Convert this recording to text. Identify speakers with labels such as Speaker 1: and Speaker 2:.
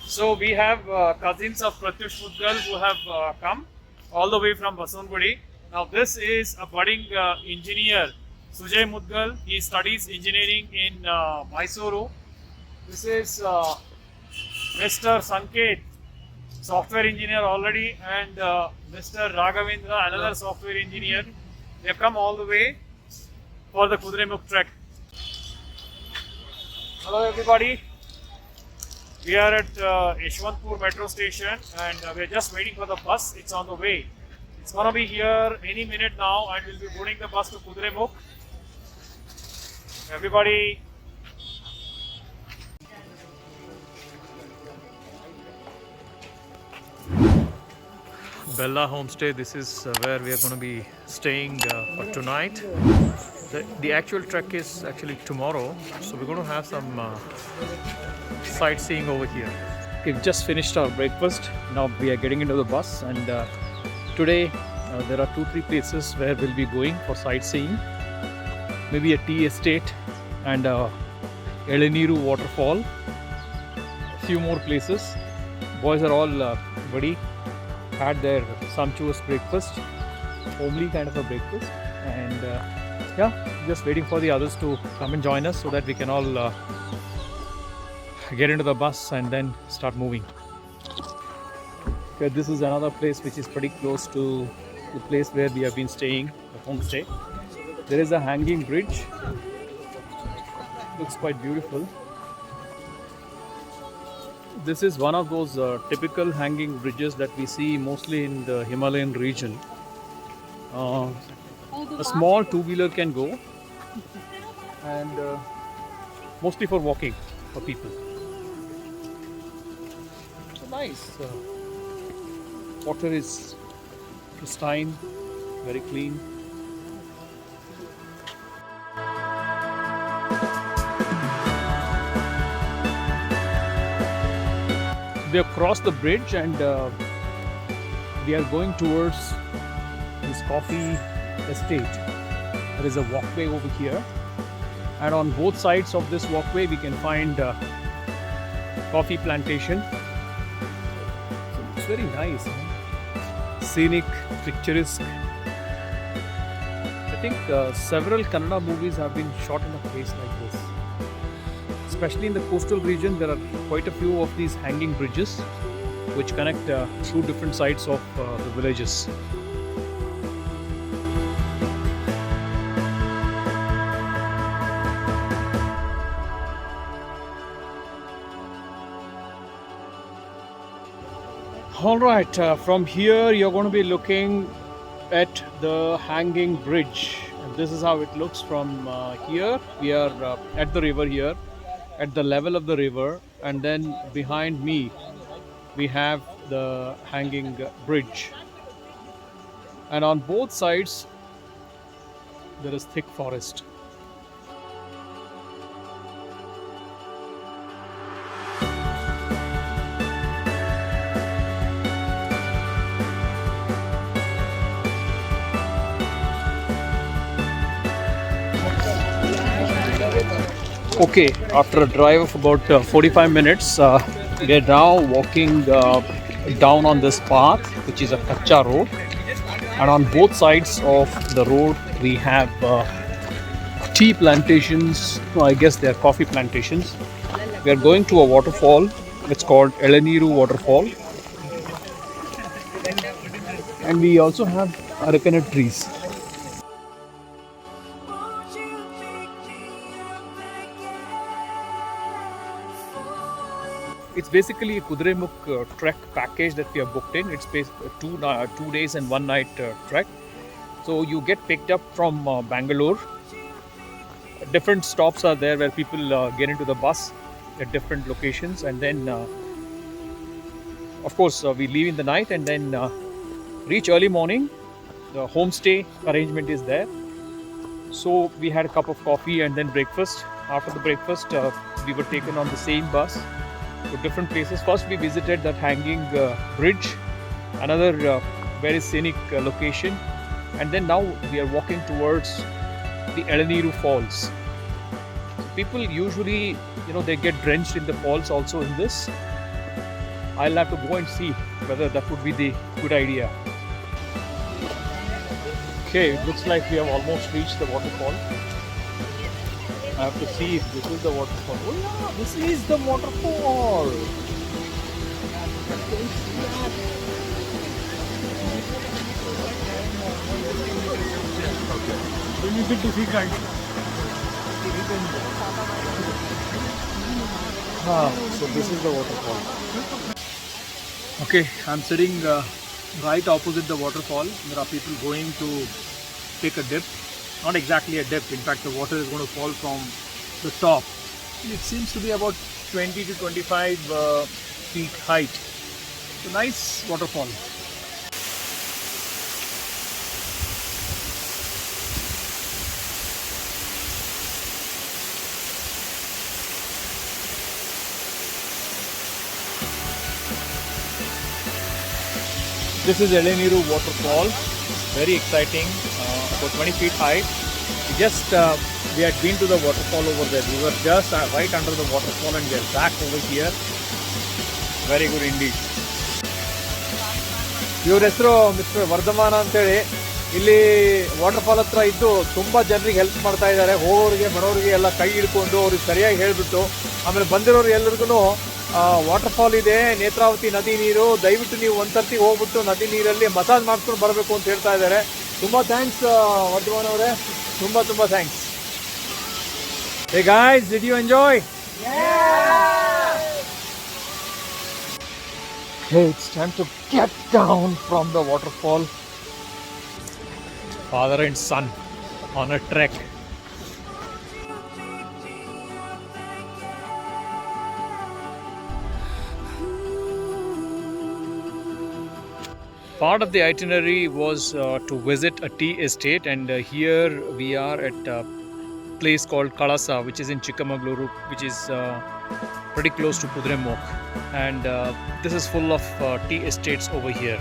Speaker 1: So we have cousins of Pratyush Mudgal who have come all the way from Baswantagudi. Now this is a budding engineer, Sujay Mudgal. He studies engineering in Mysuru. This is Mr. Sanket, software engineer already, and Mr. Raghavendra, another software engineer. They have come all the way for the Kudremukh trek. Hello everybody. We are at Yeshwantpur metro station and we are just waiting for the bus. It's on the way. It's gonna be here any minute now and we'll be boarding the bus to Kudremukh. Everybody. Bella Homestay, this is where we are going to be staying for tonight. The actual trek is actually tomorrow, so we're going to have some sightseeing over here. We've just finished our breakfast. Now we are getting into the bus, and today there are 2-3 places where we'll be going for sightseeing. Maybe a tea estate and Eleniru waterfall. A few more places. Boys are all ready. Had their sumptuous breakfast, homely kind of a breakfast, and yeah, just waiting for the others to come and join us so that we can all get into the bus and then start moving. Okay, this is another place which is pretty close to the place where we have been staying, the homestay. There is a hanging bridge. Looks quite beautiful. This is one of those typical hanging bridges that we see mostly in the Himalayan region. A small two-wheeler can go, and mostly for walking for people. So nice. Water is pristine, very clean. We have crossed the bridge and we are going towards this coffee estate. There is a walkway over here, and on both sides of this walkway we can find coffee plantation. So it's very nice, scenic, picturesque. I think several Kannada movies have been shot in a place like this. Especially in the coastal region, there are quite a few of these hanging bridges which connect two different sides of the villages. Alright, from here you're going to be looking at the hanging bridge. And this is how it looks from here. We are at the river here, at the level of the river, and then behind me we have the hanging bridge, and on both sides there is thick forest. Okay, after a drive of about 45 minutes, we are now walking down on this path, which is a kacha road, and on both sides of the road we have tea plantations. No, I guess they are coffee plantations. We are going to a waterfall. It's called Eleniru waterfall, and we also have arecanut trees. It's basically a Kudremukh trek package that we have booked in. It's 2 days and 1 night trek. So you get picked up from Bangalore. Different stops are there where people get into the bus at different locations, and then of course we leave in the night and then reach early morning. The homestay arrangement is there. So we had a cup of coffee and then breakfast. After the breakfast, we were taken on the same bus to different places. First we visited that hanging bridge, another very scenic location, And then now we are walking towards the Eleniru Falls. People usually, they get drenched in the falls also in this. I'll have to go and see whether that would be the good idea. Okay, it looks like we have almost reached the waterfall. I have to see if this is the waterfall. Oh yeah, this is the waterfall. We need to see guys. So this is the waterfall. Okay, I'm sitting right opposite the waterfall. There are people going to take a dip. Not exactly a dip. In fact, the water is going to fall from the top. It seems to be about 20 to 25 feet height. It's a nice waterfall. This is Eleniru waterfall. Very exciting. About 20 feet high. We had been to the waterfall over there. We were just right under the waterfall and we are back over here. Very good indeed. ಇವ್ರ ಹೆಸರು mister Vardhamana ಅಂತೇಳಿ ಇಲ್ಲಿ waterfall ಹತ್ರ ಇದ್ದು ತುಂಬ ಜನರಿಗೆ help ಮಾಡ್ತಾ ಇದ್ದಾರೆ. ಹೋಗೋರಿಗೆ ಬರೋರಿಗೆ ಎಲ್ಲ ಕೈ ಹಿಡ್ಕೊಂಡು ಅವ್ರಿಗೆ ಸರಿಯಾಗಿ ಹೇಳಿಬಿಟ್ಟು ಆಮೇಲೆ ಬಂದಿರೋರು ಎಲ್ಲರಿಗೂ ವಾಟರ್ಫಾಲ್ ಇದೆ, ನೇತ್ರಾವತಿ ನದಿ ನೀರು, ದಯವಿಟ್ಟು ನೀವು ಒಂದ್ಸರ್ತಿ ಹೋಗ್ಬಿಟ್ಟು ನದಿ ನೀರಲ್ಲಿ ಮಸಾಜ್ ಮಾಡ್ಕೊಂಡು ಬರಬೇಕು ಅಂತ ಹೇಳ್ತಾ ಇದ್ದಾರೆ. ತುಂಬ ಥ್ಯಾಂಕ್ಸ್ ವರ್ಧಮಾನ್ ಅವರೇ, ತುಂಬ thanks. Hey guys, did you enjoy? Yeah! Hey, it's time to get down from the waterfall. Father and son on a trek. Part of the itinerary was to visit a tea estate, and here we are at a place called Kalasa, which is in Chikamagaluru, which is pretty close to Kudremukh, and this is full of tea estates over here.